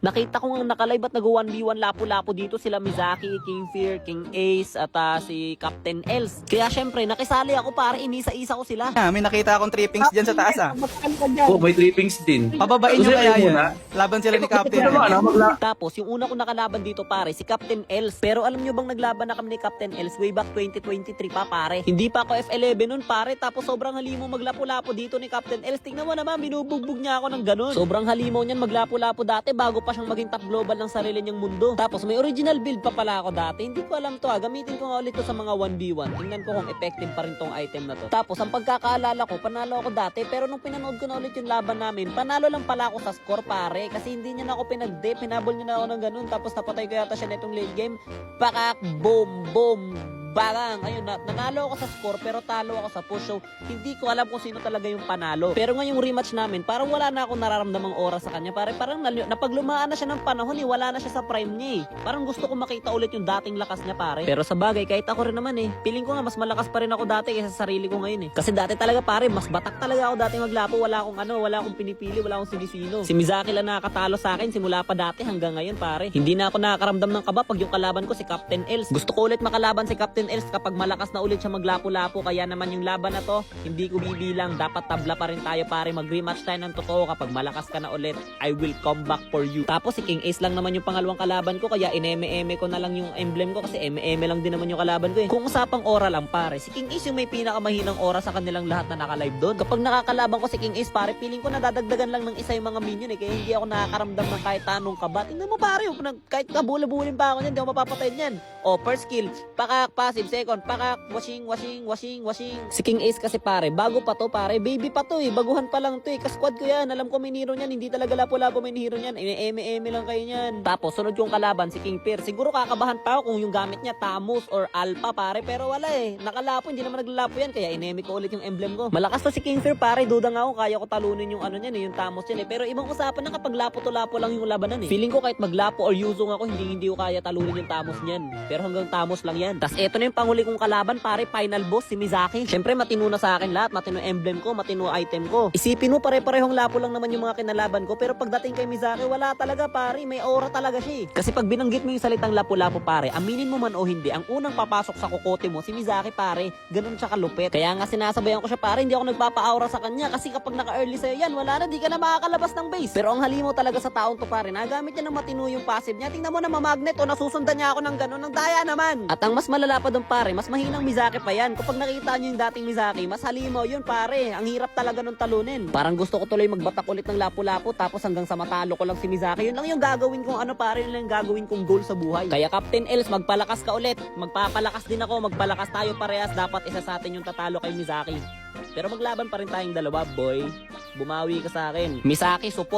Nakita ko nga nakalive at nag-1v1 lapu-lapu dito sila Mizaki, King Fear, King Ace at si Captain Els. Kaya syempre nakisali ako para inisa-isa ko sila. May nakita akong trippings dyan sa taas Oh, may trippings din. Pababain nyo Gusto kaya niyo yun. muna? Laban sila ni Captain. Ito naman, Tapos yung una ko nakalaban dito pare, si Captain Els. Pero alam nyo bang naglaban na kami ni Captain Els way back 2023 pa pare. Hindi pa ako F11 nun pare, tapos sobrang halimo maglapu-lapu dito ni Captain Els. Tingnan mo naman, binubugbog niya ako ng ganun. Sobrang halimo niyan maglapu-lapu dati bago pa siyang maging top global ng sarili niyang mundo. Tapos may original build pa pala ako dati. Hindi ko alam to gamitin ko nga ulit to sa mga 1v1. Tingnan ko kung effective pa rin tong item na to. Tapos ang pagkakaalala ko, panalo ako dati, pero nung pinanood ko na ulit yung laban namin, panalo lang pala ako sa score pare. Kasi hindi niya na ako pinag-dip, pinabol niya na ako ng ganun. Tapos napatay ko yata siya netong late game. Pakak, boom, boom, barang. Ayun, nanalo ako sa score pero talo ako sa push. So, hindi ko alam kung sino talaga yung panalo. Pero ngayong rematch namin, parang wala na akong nararamdamang oras sa kanya. Parang napaglumaan na siya ng panahon wala na siya sa prime niya Parang gusto ko makita ulit yung dating lakas niya pare. Pero sa bagay, kahit ako rin naman feeling ko nga mas malakas pa rin ako dati kaysa sa sarili ko ngayon Kasi dati talaga pare, mas batak talaga ako dati maglapo. Wala akong pinipili, wala akong sinisino. Si Mizaki lang nakakatalo sa akin simula pa dati hanggang ngayon pare. Hindi na ako nakakaramdam ng kaba pag yung kalaban ko si Captain Els. Gusto ko ulit makalaban si Captain Els kapag malakas na ulit siya maglapo-lapo. Kaya naman yung laban na to, hindi ko bibilang. Dapat tabla pa rin tayo pare. Mag-rematch tayo ng totoo kapag malakas ka na ulit. I will come back for you. Tapos si King Ace lang naman yung pangalawang kalaban ko. Kaya ineme-eme ko na lang yung emblem ko. Kasi eme-eme lang din naman yung kalaban ko Kung usapang ora lang pare, si King Ace yung may pinakamahinang ora sa kanilang lahat na naka-live doon. Kapag nakakalaban ko si King Ace pare, feeling ko nadadagdagan lang ng isa yung mga minion Kaya hindi ako nakakaramdam ng kahit anong kaba. Tingnan mo pare, kahit kabula-bulin pa ako niyan, hindi ako mapapatay niyan. First kill, pakak, passive, second, pakak, washing. Si King Ace kasi pare, bago pa to pare, baby pa to baguhan pa lang to Kasquad ko yan, alam ko may hero niyan, hindi talaga lapo-lapo may hero niyan, eme-eme lang kayo niyan. Tapos sunod yung kalaban, si King Fear, siguro kakabahan pa ako kung yung gamit niya Tamus or Alpha pare, pero wala nakalapo, hindi naman naglalapo yan, kaya ineme ko ulit yung emblem ko. Malakas to si King Fear pare, duda nga ako, kaya ko talunin yung ano niyan yung Tamus yan pero ibang usapan na kapag lapo to lapo lang yung labanan Feeling ko kahit maglapo or Yuzong ako, hindi ko kaya talunin yung Tamus niyan, pero hanggang Tamus lang yan. Tas eto na yung panghuli kong kalaban pare, final boss si Mizaki. Syempre matino na sa akin lahat, matino emblem ko, matino item ko. Isipin mo pare-parehong lapo lang naman yung mga kinalaban ko, pero pagdating kay Mizaki wala talaga pare, may aura talaga siya Kasi pag binanggit mo yung salitang lapo-lapo pare, aminin mo man o hindi, ang unang papasok sa kukote mo si Mizaki pare, ganun siya kalupit. Kaya nga sinasabayan ko siya pare, hindi ako nagpapa-aura sa kanya kasi kapag naka-early sa'yo yan, wala na, di ka na makakalabas ng base. Pero ang halimo talaga sa taong to pare, nagamit niya ng matino yung passive niya. Tingnan mo na mamagnet o nasusundan niya ako ng ganun, ng daya naman. At ang mas malala pa doon pare, mas mahinang Mizaki pa yan. Kapag nakita niyo yung dating Mizaki, mas halimo yun pare. Ang hirap talaga nung talunin. Parang gusto ko tuloy magbatak ulit ng lapu-lapu tapos hanggang sa matalo ko lang si Mizaki. Yun lang yung gagawin kong pare, yun lang yung gagawin kong goal sa buhay. Kaya Captain Els, magpalakas ka ulit. Magpapalakas din ako, magpalakas tayo parehas. Dapat isa sa atin yung tatalo kay Mizaki. Pero maglaban pa rin tayong dalawa, boy. Bumawi ka sa akin. Mizaki, support.